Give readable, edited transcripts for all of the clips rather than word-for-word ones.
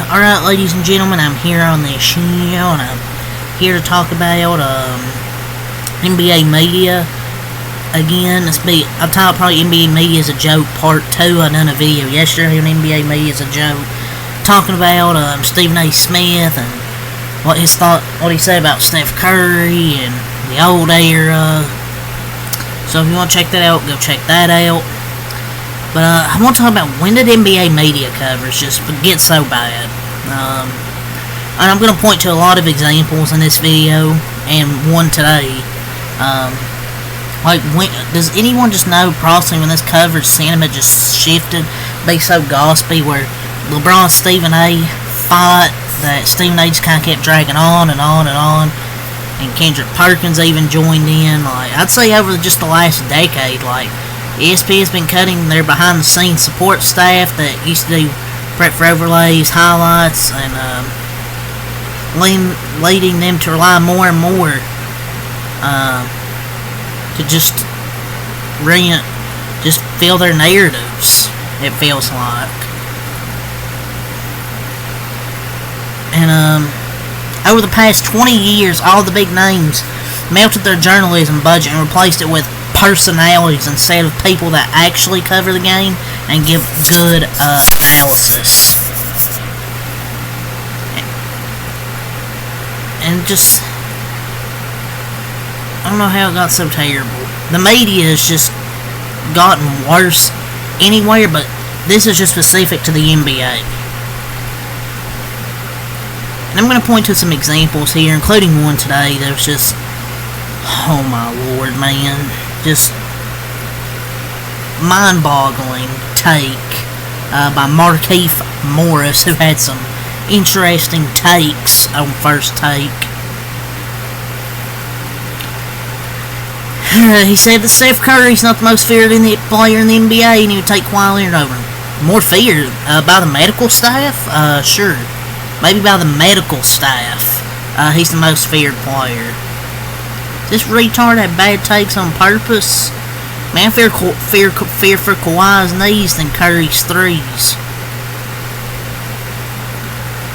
Alright, ladies and gentlemen, I'm here on this show, and I'm here to talk about NBA media. Again, I'll talk probably NBA media as a joke, part 2. I done a video yesterday on NBA media as a joke, talking about Stephen A. Smith and what he said about Steph Curry and the old era. So if you want to check that out, go check that out. But I want to talk about when did NBA media coverage just get so bad. And I'm going to point to a lot of examples in this video, and one today. Does anyone just know personally when this coverage sentiment just shifted, be so gossipy, where LeBron and Stephen A. fought, that Stephen A. just kind of kept dragging on and on and on, and Kendrick Perkins even joined in. Like, I'd say over just the last decade, like, ESPN's been cutting their behind-the-scenes support staff that used to do prep for overlays, highlights, and leading them to rely more and more to just fill their narratives, it feels like. And over the past 20 years, all the big names melted their journalism budget and replaced it with personalities instead of people that actually cover the game and give good analysis. And just, I don't know how it got so terrible. The media has just gotten worse anywhere, but this is just specific to the NBA. And I'm going to point to some examples here, including one today that was just, oh my lord, man. Just mind-boggling take by Markieff Morris, who had some interesting takes on First Take. He said that Steph Curry's not the most feared player in the NBA, and he would take Kawhi Leonard over him. More feared by the medical staff? Sure. Maybe by the medical staff. He's the most feared player. This retard had bad takes on purpose. Man, I fear for Kawhi's knees than Curry's threes.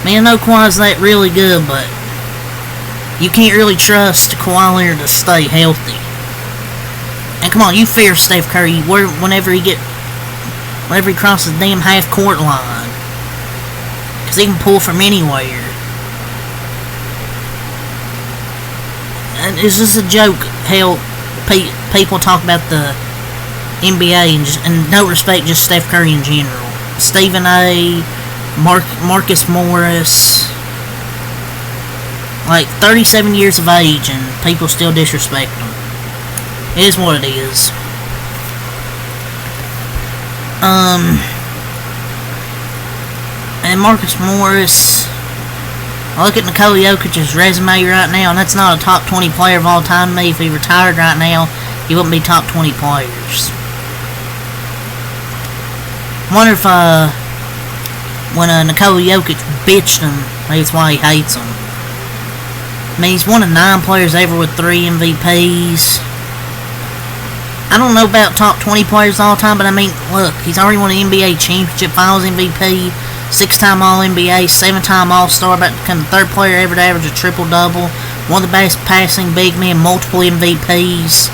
Man, I know Kawhi's that really good, but you can't really trust Kawhi Leonard to stay healthy. And come on, you fear Steph Curry whenever he crosses the damn half-court line. Because he can pull from anywhere. And it's just a joke how people talk about the NBA and don't respect just Steph Curry in general. Stephen A., Marcus Morris, like 37 years of age, and people still disrespect them. It is what it is. And Marcus Morris, I look at Nikola Jokic's resume right now, and that's not a top 20 player of all time to me. If he retired right now, he wouldn't be top 20 players. I wonder if, when Nikola Jokic bitched him, that's why he hates him. I mean, he's one of 9 players ever with 3 MVPs. I don't know about top 20 players all time, but I mean, look, he's already won an NBA championship, finals MVP, 6-time All-NBA, 7-time All-Star, about to become the 3rd player ever to average a triple-double, one of the best passing big men, multiple MVPs.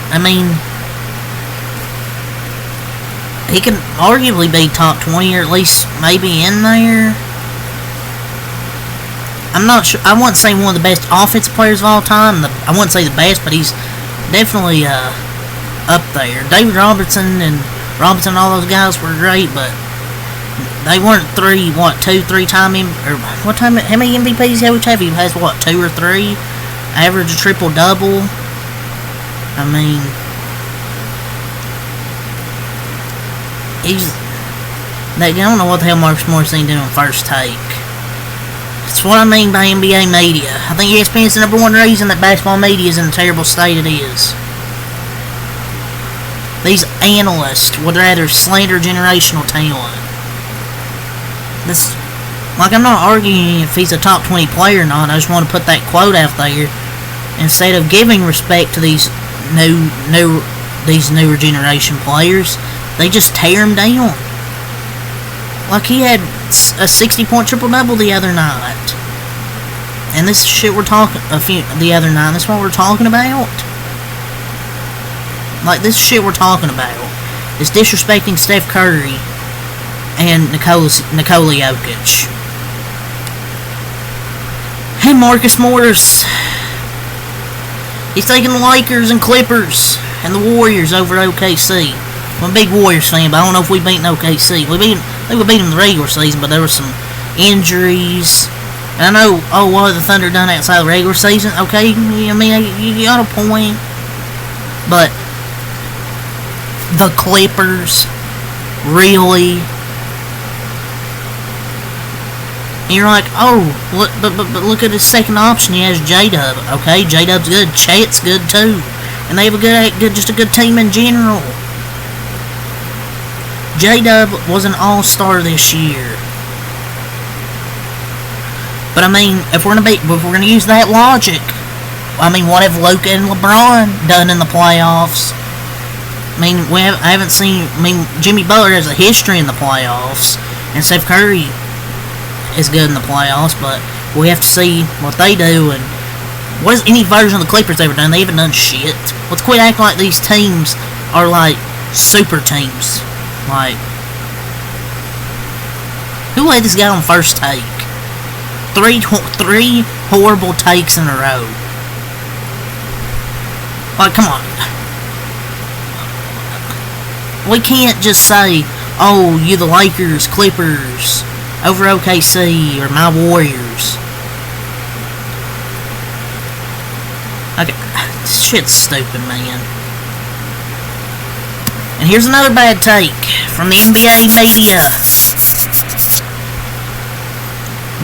I mean, he can arguably be top 20, or at least maybe in there. I'm not sure. I wouldn't say one of the best offensive players of all time. I wouldn't say the best, but he's definitely up there. David Robinson and all those guys were great, but they weren't 2-3-time how many MVPs have he has? 2 or 3? Average a triple-double. I mean, I don't know what the hell Marcus Morris ain't doing First Take. That's what I mean by NBA media. I think ESPN's the number one reason that basketball media is in the terrible state it is. These analysts would rather slander generational talent. I'm not arguing if he's a top 20 player or not. I just want to put that quote out there. Instead of giving respect to these newer generation players, they just tear them down. Like, he had a 60-point triple-double the other night. And this shit we're talking... the other night, that's what we're talking about? Like, this shit we're talking about is disrespecting Steph Curry and Nikola Jokic. Hey, Marcus Morris. He's taking the Lakers and Clippers and the Warriors over OKC. I'm a big Warriors fan, but I don't know if we beat OKC. I think we beat them in the regular season, but there were some injuries. And I know, what the Thunder done outside the regular season. Okay, I mean, you got a point. But the Clippers, really? And you're like, but look at his second option. He has J-Dub. Okay, J-Dub's good. Chet's good too, and they have just a good team in general. J-Dub was an all-star this year. But I mean, if we're gonna use that logic, I mean, what have Luka and LeBron done in the playoffs? I mean, I haven't seen. I mean, Jimmy Butler has a history in the playoffs, and Steph Curry is good in the playoffs, but we have to see what they do. And what has any version of the Clippers ever done? They haven't done shit. Let's quit acting like these teams are like super teams. Like, who let this guy on first take? Three horrible takes in a row. Like, come on. We can't just say, oh, you the Lakers, Clippers, over OKC, or my Warriors. Okay, this shit's stupid, man. And here's another bad take from the NBA media.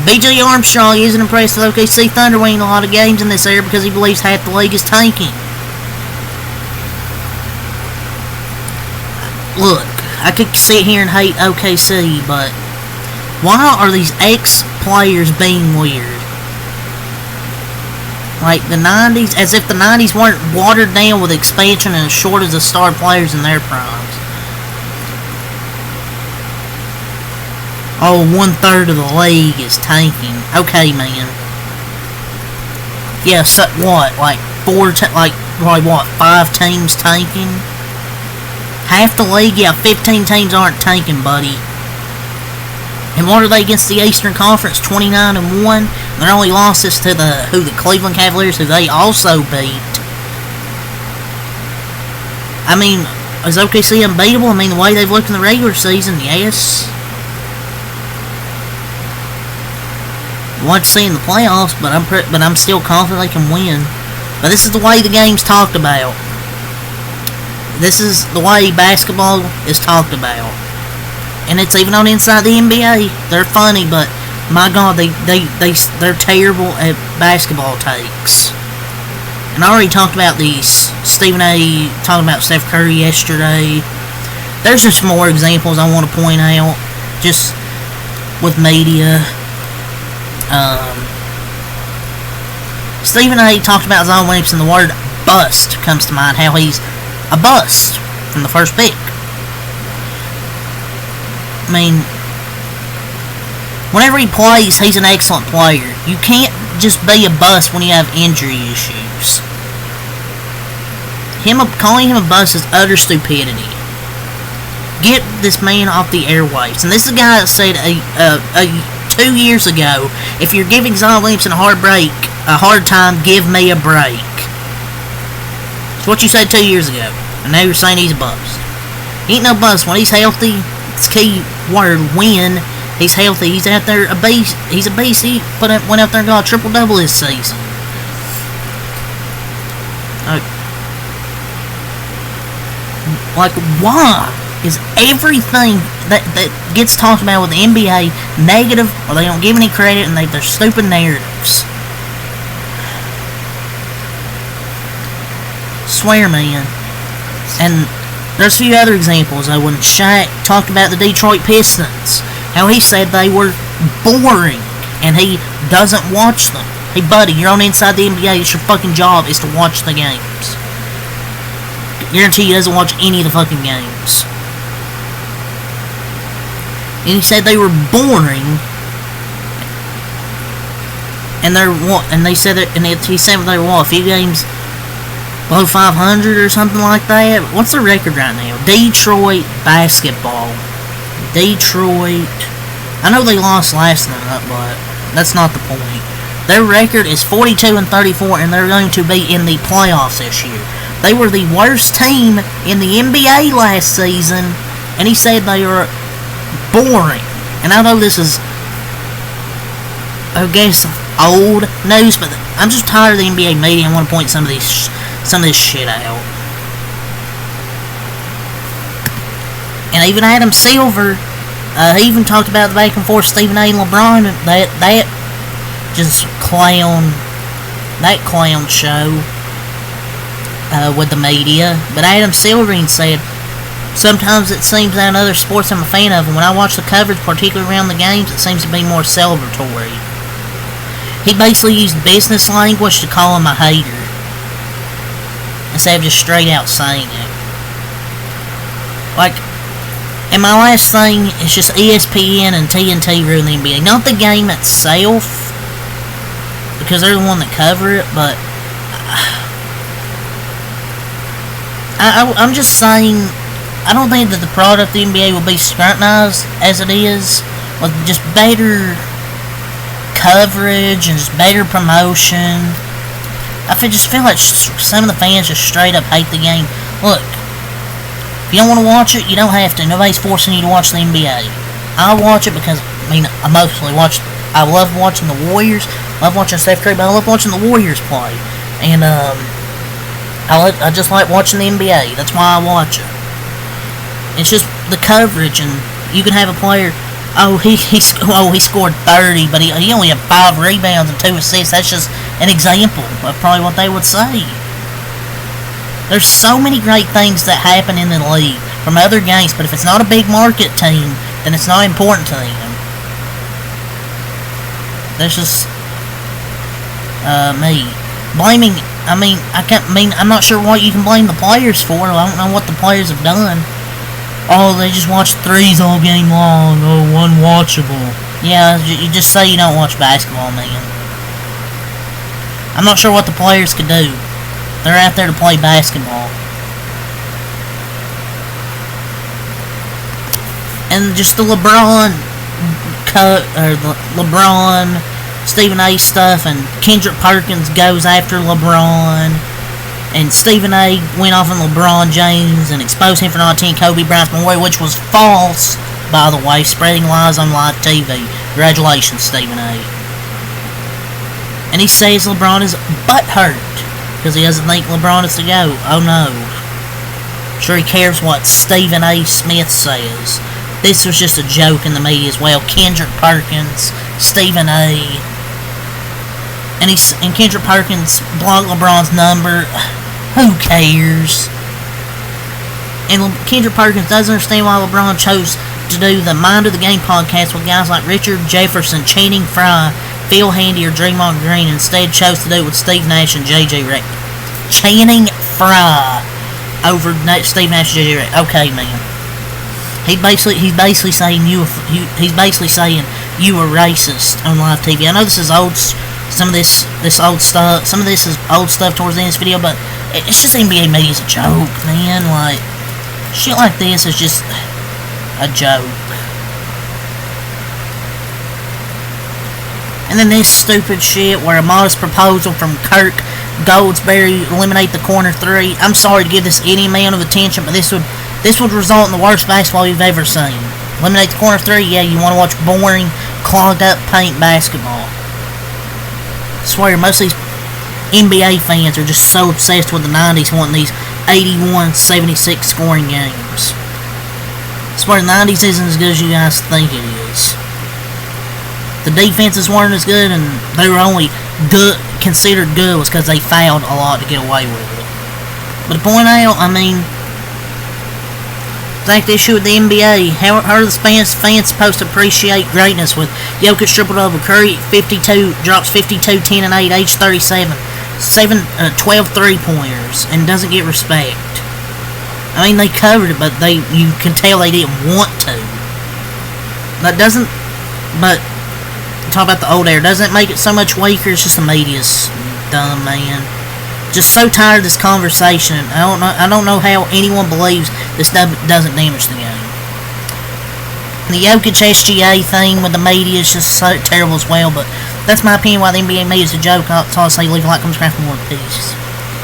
B.J. Armstrong isn't impressed with OKC Thunder winning a lot of games in this era because he believes half the league is tanking. Look, I could sit here and hate OKC, but why are these ex-players being weird? Like the 90s, as if the 90s weren't watered down with expansion and as short as the star players in their primes. Oh, 1/3 of the league is tanking. Okay, man. Yeah, so what? Like 5 teams tanking? Half the league? Yeah, 15 teams aren't tanking, buddy. And what are they against the Eastern Conference? 29-1. Their only losses to the Cleveland Cavaliers, who they also beat. I mean, is OKC unbeatable? I mean, the way they've looked in the regular season, yes. Want to see in the playoffs, but I'm still confident they can win. But this is the way the game's talked about. This is the way basketball is talked about. And it's even on Inside the NBA. They're funny, but my God, they're terrible at basketball takes. And I already talked about these. Stephen A. talking about Steph Curry yesterday. There's just more examples I want to point out, just with media. Stephen A. talked about Zion Williamson. The word bust comes to mind. How he's a bust from the first pick. I mean, whenever he plays, he's an excellent player. You can't just be a bust when you have injury issues. Calling him a bust is utter stupidity. Get this man off the airwaves. And this is a guy that said 2 years ago, if you're giving Zion Williamson a hard time, give me a break. It's what you said 2 years ago. And now you're saying he's a bust. He ain't no bust. When he's healthy, it's key word, win. He's healthy. He's out there a beast. He's a beast. He went out there and got a triple-double this season. Like, why is everything that gets talked about with the NBA negative, or they don't give any credit, and they're stupid narratives? Swear, man. And there's a few other examples. When Shaq talked about the Detroit Pistons, how he said they were boring, and he doesn't watch them. Hey, buddy, you're on Inside the NBA. It's your fucking job is to watch the games. Guarantee he doesn't watch any of the fucking games. And he said they were boring. And they said that, and he said they were a few games below 500 or something like that. What's their record right now? Detroit basketball. Detroit. I know they lost last night, but that's not the point. Their record is 42-34, and they're going to be in the playoffs this year. They were the worst team in the NBA last season, and he said they were boring. And I know this is, I guess, old news, but I'm just tired of the NBA media and want to point some of this shit out. And even Adam Silver, he even talked about the back and forth Stephen A. and LeBron, that just clown show with the media. But Adam Silverstein said, sometimes it seems that in other sports I'm a fan of, and when I watch the coverage, particularly around the games, it seems to be more celebratory. He basically used business language to call him a hater, instead of just straight out saying it. Like, and my last thing is just ESPN and TNT ruin the NBA. Not the game itself, because they're the one that cover it, but I'm just saying, I don't think that the product of the NBA will be scrutinized as it is, with just better coverage and just better promotion. I just feel like some of the fans just straight up hate the game. Look, if you don't want to watch it, you don't have to. Nobody's forcing you to watch the NBA. I watch it because, I mostly watch. I love watching the Warriors. I love watching Steph Curry, but I love watching the Warriors play. And I just like watching the NBA. That's why I watch it. It's just the coverage, and you can have a player. He scored 30, but he only had 5 rebounds and 2 assists. That's just an example of probably what they would say. There's so many great things that happen in the league from other games, but if it's not a big market team, then it's not important to them. That's just me blaming. I'm not sure what you can blame the players for. I don't know what the players have done. Oh, they just watch threes all game long. Oh, unwatchable. Yeah, you just say you don't watch basketball, man. I'm not sure what the players could do. They're out there to play basketball. And just the LeBron Stephen A. stuff, and Kendrick Perkins goes after LeBron, and Stephen A. went off on LeBron James and exposed him for not attending Kobe Bryant's memorial, which was false, by the way, spreading lies on live TV. Congratulations, Stephen A. And he says LeBron is butthurt because he doesn't think LeBron is to go. Oh no. Sure, he cares what Stephen A. Smith says. This was just a joke in the media as well. Kendrick Perkins, Stephen A. And Kendrick Perkins blocked LeBron's number. Who cares? And Kendrick Perkins doesn't understand why LeBron chose to do the Mind of the Game podcast with guys like Richard Jefferson, Channing Frye, Phil Handy, or Draymond Green. Instead, chose to do it with Steve Nash and JJ Redick. Channing Frye over Steve Nash and JJ Redick. Okay, man. He's basically saying you were racist on live TV. I know this is old. Some of this old stuff. Some of this is old stuff towards the end of this video, but it's just NBA media's a joke, man. Like, shit like this is just a joke. And then this stupid shit where a modest proposal from Kirk Goldsberry eliminate the corner 3. I'm sorry to give this any amount of attention, but this would result in the worst basketball you've ever seen. Eliminate the corner 3, yeah, you want to watch boring, clogged up paint basketball. I swear, most of these NBA fans are just so obsessed with the 90s, wanting these 81-76 scoring games. I swear, the 90s isn't as good as you guys think it is. The defenses weren't as good, and they were only considered good was because they fouled a lot to get away with it. But to point out, like this issue with the NBA, how are the fans supposed to appreciate greatness with Jokic triple-double? Curry 52 drops 52, 10 and 8, age 37, 12 3-pointers, and doesn't get respect. They covered it, but you can tell they didn't want to. That doesn't, but talk about the old era. Doesn't make it so much weaker. It's just the media's dumb, man. Just so tired of this conversation. I don't know how anyone believes this doesn't damage the game. The Jokic SGA thing with the media is just so terrible as well. But that's my opinion why the NBA media is a joke. So I'll say leave a like, comment, subscribe for more. Peace.